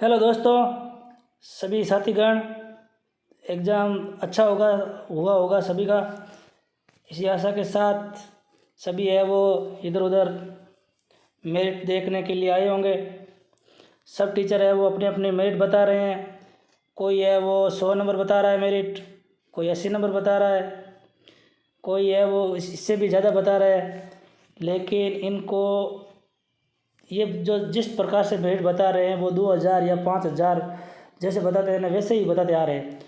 Hello दोस्तों, सभी साथीगण। Exam अच्छा हुआ होगा सभी का। इसी आशा के साथ सभी है वो इधर उधर मेरिट देखने के लिए आए होंगे। सब टीचर है वो अपने अपने मेरिट बता रहे हैं। कोई है वो 100 नंबर बता रहा है मेरिट, कोई 80 नंबर बता रहा है, कोई है वो इससे भी ज़्यादा बता रहा है। लेकिन इनको ये जो जिस प्रकार से मेरिट बता रहे हैं वो 2000 या 5000 जैसे बताते हैं ना, वैसे ही बताते आ रहे हैं।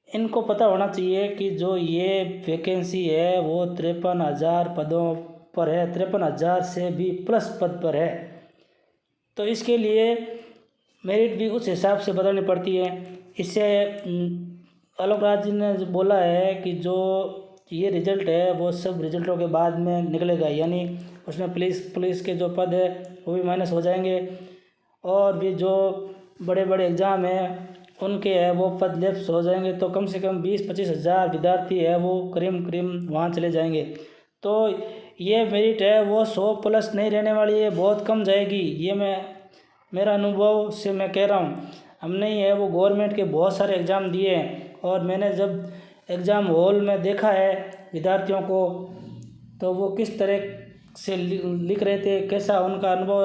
इनको पता होना चाहिए कि जो ये वैकेंसी है वो 53,000 पदों पर है, 53,000 से भी प्लस पद पर है। तो इसके लिए मेरिट भी उस हिसाब से बदलनी पड़ती है। इससे आलोक राज जी ने बोला है कि जो ये रिज़ल्ट है वो सब रिजल्टों के बाद में निकलेगा, यानी उसमें पुलिस के जो पद है वो भी माइनस हो जाएंगे, और भी जो बड़े बड़े एग्ज़ाम हैं उनके है वो पद लैप्स हो जाएंगे। तो कम से कम 20-25 हज़ार विद्यार्थी है वो करीब वहाँ चले जाएंगे। तो ये मेरिट है वो 100 प्लस नहीं रहने वाली है, बहुत कम जाएगी। ये मेरा अनुभव से मैं कह रहा हूँ। हमने ही है वो गवर्नमेंट के बहुत सारे एग्ज़ाम दिए हैं, और मैंने जब एग्ज़ाम हॉल में देखा है विद्यार्थियों को तो वो किस तरह से लिख रहे थे, कैसा उनका अनुभव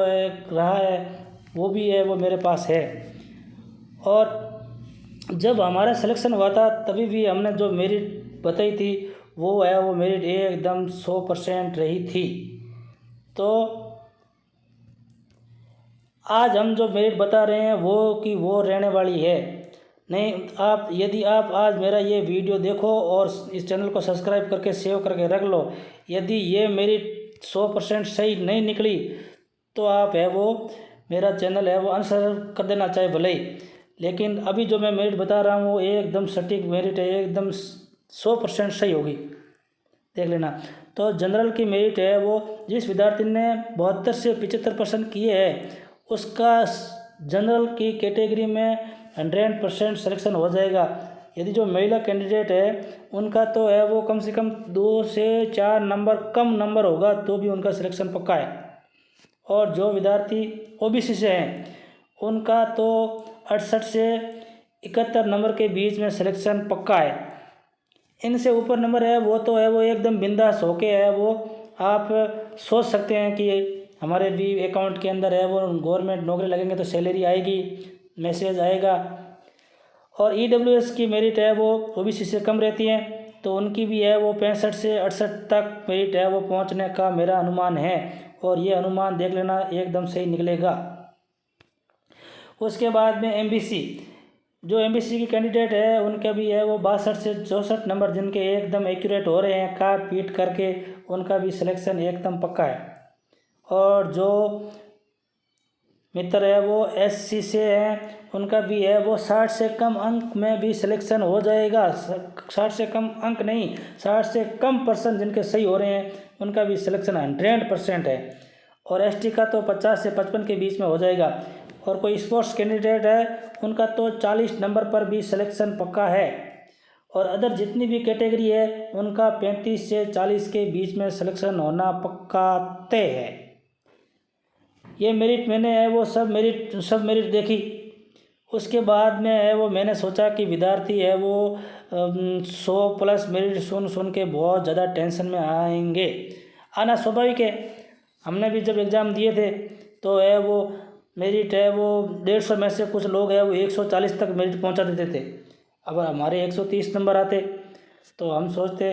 रहा है, वो भी है वो मेरे पास है। और जब हमारा सिलेक्शन हुआ था तभी भी हमने जो मेरिट बताई थी वो है वो मेरिट एकदम 100% रही थी। तो आज हम जो मेरिट बता रहे हैं वो रहने वाली है नहीं। यदि आप आज मेरा ये वीडियो देखो और इस चैनल को सब्सक्राइब करके सेव करके रख लो, यदि ये मेरिट 100% सही नहीं निकली तो आप है वो मेरा चैनल है वो अनसब्सक्राइब कर देना चाहे भले ही। लेकिन अभी जो मैं मेरिट बता रहा हूँ वो एकदम सटीक मेरिट है, एकदम 100% सही होगी, देख लेना। तो जनरल की मेरिट है वो जिस विद्यार्थी ने 72 से 75% किए हैं उसका जनरल की कैटेगरी में 100% सिलेक्शन हो जाएगा। यदि जो महिला कैंडिडेट है उनका तो है वो कम से कम 2 से 4 नंबर कम नंबर होगा तो भी उनका सिलेक्शन पक्का है। और जो विद्यार्थी ओबीसी से हैं उनका तो 68 से 71 नंबर के बीच में सिलेक्शन पक्का है। इनसे ऊपर नंबर है वो तो है वो एकदम बिंदास होके है वो आप सोच सकते हैं कि हमारे भी अकाउंट के अंदर है वो गवर्नमेंट नौकरी लगेंगे तो सैलरी आएगी, मैसेज आएगा। और ईडब्ल्यूएस की मेरिट है वो ओबीसी से कम रहती है तो उनकी भी है वो 65 से 68 तक मेरिट है वो पहुंचने का मेरा अनुमान है, और ये अनुमान देख लेना एकदम सही निकलेगा। उसके बाद में एमबीसी, जो एमबीसी की कैंडिडेट है उनका भी है वो 62 से 64 नंबर जिनके एकदम एक्यूरेट हो रहे हैं काट पीट करके, उनका भी सिलेक्शन एकदम पक्का है। और जो मित्र है वो एससी से हैं उनका भी है वो 60 से कम अंक में भी सिलेक्शन हो जाएगा। 60 से कम अंक नहीं, 60 से कम परसेंट जिनके सही हो रहे हैं उनका भी सिलेक्शन 100% है। और एसटी का तो 50 से 55 के बीच में हो जाएगा। और कोई स्पोर्ट्स कैंडिडेट है उनका तो 40 नंबर पर भी सिलेक्शन पक्का है। और अदर जितनी भी कैटेगरी है उनका 35 से 40 के बीच में सिलेक्शन होना पक्का तय है। ये मेरिट मैंने है वो सब मेरिट देखी। उसके बाद में है वो मैंने सोचा कि विद्यार्थी है वो 100 प्लस मेरिट सुन के बहुत ज़्यादा टेंशन में आएंगे, आना स्वाभाविक है। हमने भी जब एग्ज़ाम दिए थे तो है वो मेरिट है वो 150 में से कुछ लोग है वो 140 तक मेरिट पहुंचा देते थे। अब हमारे 130 नंबर आते तो हम सोचते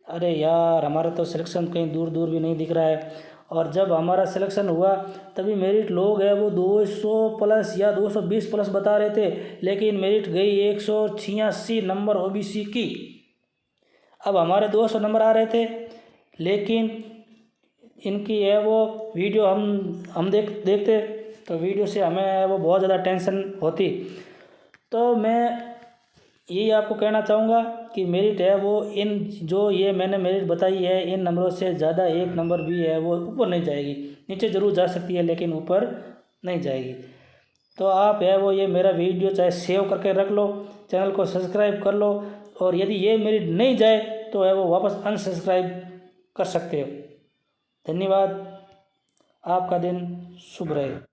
अरे यार हमारा तो सिलेक्शन कहीं दूर दूर भी नहीं दिख रहा है। और जब हमारा सिलेक्शन हुआ तभी मेरिट लोग है वो 200 प्लस या 220 प्लस बता रहे थे, लेकिन मेरिट गई 186 नंबर ओबीसी की। अब हमारे 200 नंबर आ रहे थे, लेकिन इनकी है वो वीडियो हम देखते तो वीडियो से हमें वो बहुत ज़्यादा टेंशन होती। तो मैं यही आपको कहना चाहूँगा कि मेरिट है वो इन जो ये मैंने मेरिट बताई है इन नंबरों से ज़्यादा एक नंबर भी है वो ऊपर नहीं जाएगी, नीचे ज़रूर जा सकती है लेकिन ऊपर नहीं जाएगी। तो आप है वो ये मेरा वीडियो चाहे सेव करके रख लो, चैनल को सब्सक्राइब कर लो, और यदि ये मेरिट नहीं जाए तो है वो वापस अनसब्सक्राइब कर सकते हो। धन्यवाद, आपका दिन शुभ रहे।